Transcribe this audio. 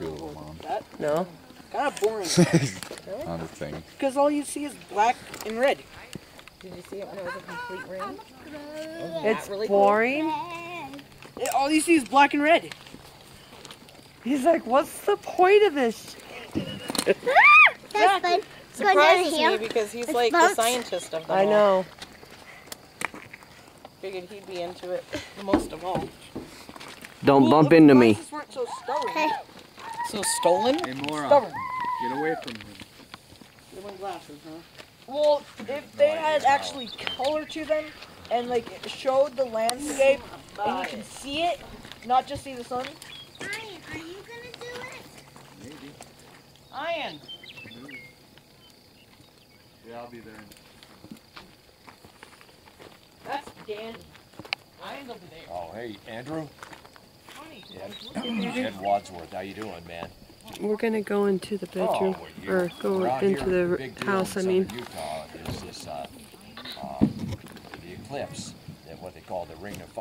No? Kind of boring. On the thing. Because all you see is black and red. Did you see it when it was a complete ring? It's really boring. All you see is black and red. He's like, what's the point of this? That's fun. Surprises me because he's like the scientist of them all. I know. Figured he'd be into it the most of all. Don't bump into me. Glasses weren't so stubborn. Hey. So stolen? Hey, Mora, Stubborn. get away from him. They weren't glasses, huh? Well, if they had actually color to them and like it showed the landscape and you can see it, not just see the sun. Ryan, are you gonna do it? Maybe. Ian. Yeah, I'll be there. That's Danny. Ian's over there. Oh, hey, Andrew. Funny. Ed Wadsworth, how you doing, man? We're gonna go into the bedroom, well, or go around into here, the big deal house, I in mean. southern Utah is this, the eclipse, what they call the Ring of Fire.